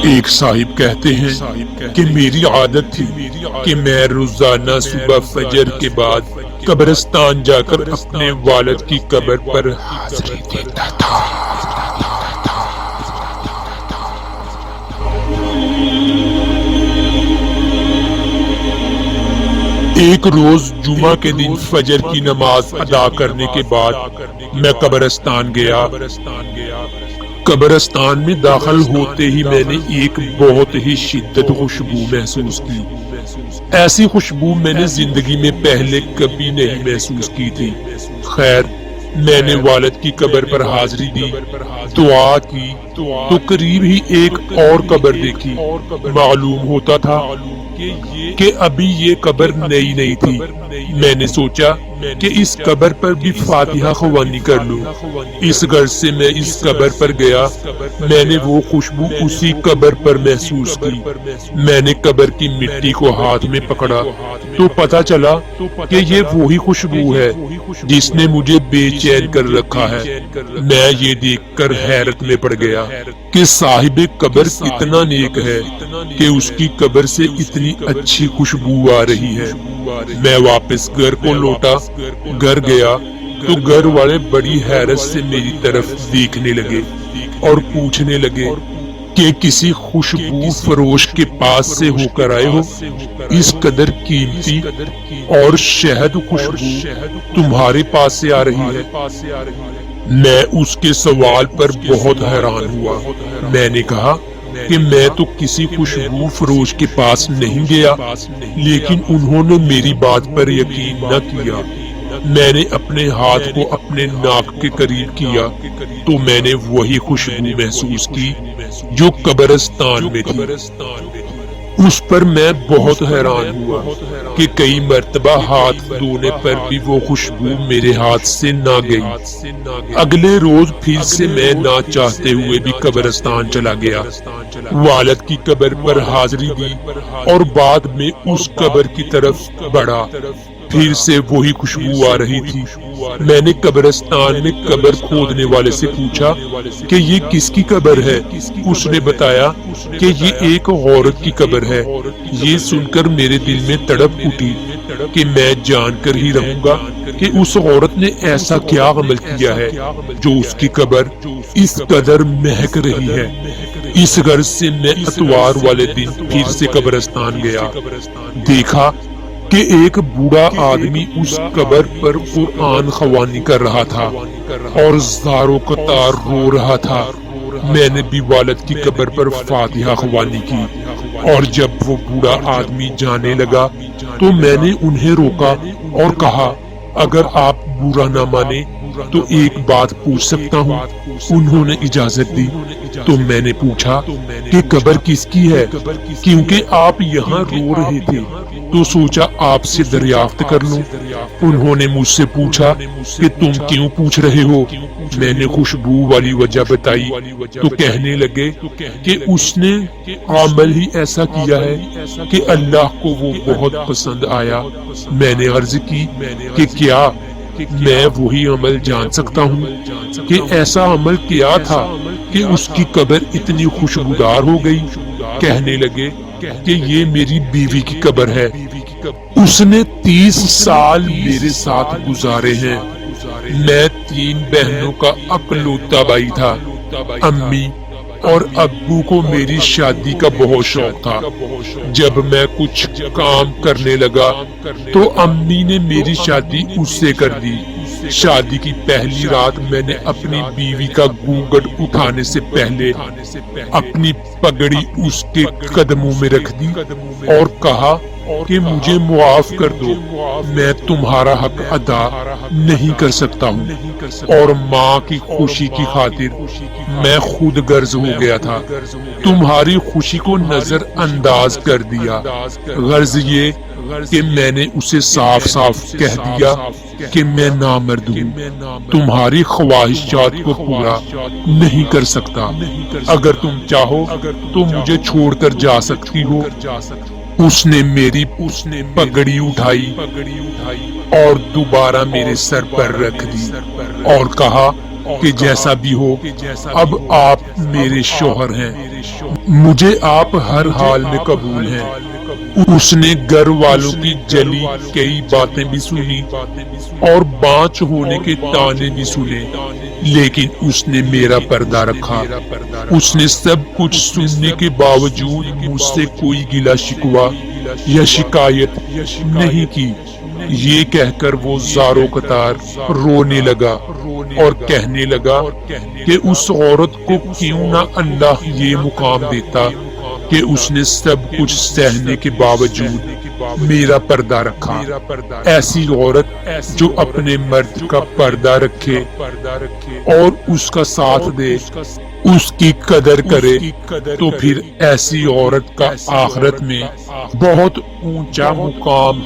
ایک صاحب کہتے ہیں کہ میری عادت تھی کہ میں روزانہ صبح فجر کے بعد قبرستان جا کر اپنے والد کی قبر پر حاضری دیتا تھا۔ ایک روز جمعہ کے دن فجر کی نماز ادا کرنے کے بعد میں قبرستان گیا۔ قبرستان میں داخل ہوتے ہی میں نے ایک بہت ہی شدید خوشبو محسوس کی۔ ایسی خوشبو میں نے زندگی میں پہلے کبھی نہیں محسوس کی تھی۔ خیر، میں نے والد کی قبر پر حاضری دی، دعا کی تو قریب ہی ایک اور قبر دیکھی۔ معلوم ہوتا تھا کہ ابھی یہ قبر نئی تھی۔ میں نے سوچا کہ اس قبر پر بھی فاتحہ خوانی کر لوں۔ اس غرض سے میں اس قبر پر گیا۔ میں نے وہ خوشبو اسی قبر پر محسوس کی۔ میں نے قبر کی مٹی کو ہاتھ میں پکڑا تو پتہ چلا کہ یہ وہی خوشبو ہے جس نے مجھے بے چین کر رکھا ہے۔ میں یہ دیکھ کر حیرت میں پڑ گیا کہ صاحب قبر کتنا نیک ہے کہ اس کی قبر سے اتنی اچھی خوشبو آ رہی ہے۔ میں واپس گھر کو لوٹا۔ گھر گیا تو گھر والے بڑی حیرت سے میری طرف دیکھنے لگے اور پوچھنے لگے کہ کسی خوشبو فروش کے پاس سے ہو کر آئے ہو؟ اس قدر قیمتی اور شہد خوشبو تمہارے پاس سے آ رہی ہے؟ میں اس کے سوال پر بہت حیران ہوا۔ میں نے کہا کہ میں تو کسی خوشبو فروش کے پاس نہیں گیا، لیکن انہوں نے میری بات پر یقین نہ کیا۔ میں نے اپنے ہاتھ کو اپنے ناک کے قریب کیا تو میں نے وہی خوشبو محسوس کی جو قبرستان میں تھی۔ اس پر میں بہت حیران ہوا کہ کئی مرتبہ ہاتھ دھونے پر بھی وہ خوشبو میرے ہاتھ سے نہ گئی۔ اگلے روز پھر سے میں نہ چاہتے ہوئے بھی قبرستان چلا گیا۔ والد کی قبر پر حاضری دی اور بعد میں اس قبر کی طرف بڑھا۔ پھر سے وہی خوشبو آ رہی تھی۔ میں نے قبرستان میں قبر کھودنے والے سے پوچھا کہ یہ کس کی قبر ہے؟ اس نے بتایا کہ یہ ایک عورت کی قبر ہے۔ یہ سن کر میرے دل میں تڑپ اٹھی کہ میں جان کر ہی رہوں گا کہ اس عورت نے ایسا کیا عمل کیا ہے جو اس کی قبر اس قدر مہک رہی ہے۔ اس غرض سے میں اتوار والے دن پھر سے قبرستان گیا۔ دیکھا کہ ایک بوڑھا آدمی اس قبر پر قرآن خوانی کر رہا تھا اور زاروں قطار رو رہا تھا۔ میں نے بھی والد کی قبر پر فاتحہ خوانی کی اور جب وہ بوڑھا آدمی جانے لگا تو میں نے انہیں روکا اور کہا اگر آپ برا نہ مانے تو ایک بات پوچھ سکتا ہوں؟ انہوں نے اجازت دی تو میں نے پوچھا کہ قبر کس کی ہے؟ کیونکہ آپ یہاں رو رہے تھے تو سوچا آپ سے دریافت کر لوں۔ انہوں نے مجھ سے پوچھا کہ تم کیوں پوچھ رہے ہو؟ میں نے خوشبو والی وجہ بتائی تو کہنے لگے کہ اس نے عمل ہی ایسا کیا ہے کہ اللہ کو وہ بہت پسند آیا۔ میں نے عرض کی کہ کیا میں وہی عمل جان سکتا ہوں کہ ایسا عمل کیا تھا کہ اس کی قبر اتنی خوشبودار ہو گئی؟ کہنے لگے کہ یہ میری بیوی کی قبر ہے۔ اس نے 30 سال میرے ساتھ گزارے ہیں۔ میں 3 بہنوں کا اکلوتا بھائی تھا۔ امی اور ابو کو میری شادی کا بہت شوق تھا۔ جب میں کچھ کام کرنے لگا تو امی نے میری شادی اس سے کر دی۔ شادی کی پہلی رات میں نے اپنی بیوی کا گھونگھٹ اٹھانے سے پہلے اپنی پگڑی اس کے قدموں میں رکھ دی اور کہا کہ مجھے معاف کر دو، میں تمہارا حق ادا نہیں کر سکتا ہوں، اور ماں کی خوشی کی خاطر میں خود غرض ہو گیا تھا۔ تمہاری خوشی کو نظر انداز کر دیا۔ غرض یہ کہ میں نے اسے صاف صاف کہہ دیا کہ میں نامرد ہوں، تمہاری خواہشات کو پورا نہیں کر سکتا۔ اگر تم چاہو تو مجھے چھوڑ کر جا سکتی ہو۔ اس نے میری پگڑی اٹھائی اور دوبارہ میرے سر پر رکھ دی اور کہا کہ جیسا بھی ہو اب آپ میرے شوہر ہیں۔ مجھے آپ ہر حال میں قبول ہیں۔ اس نے گھر والوں کی جلی کئی باتیں بھی سنی اور بانچ ہونے کے تانے بھی سنے، لیکن اس نے میرا پردہ رکھا۔ اس نے سب کچھ سننے کے باوجود مجھ سے کوئی گلہ شکوہ یا شکایت نہیں کی۔ یہ کہہ کر وہ زاروں قطار رونے لگا اور کہنے لگا کہ اس عورت کو کیوں نہ اللہ یہ مقام دیتا کہ اس نے سب کچھ سہنے کے باوجود میرا پردہ رکھا۔ ایسی عورت جو اپنے مرد کا پردہ رکھے اور اس کا ساتھ دے، اس کی قدر کرے، تو پھر ایسی عورت کا آخرت میں بہت اونچا مقام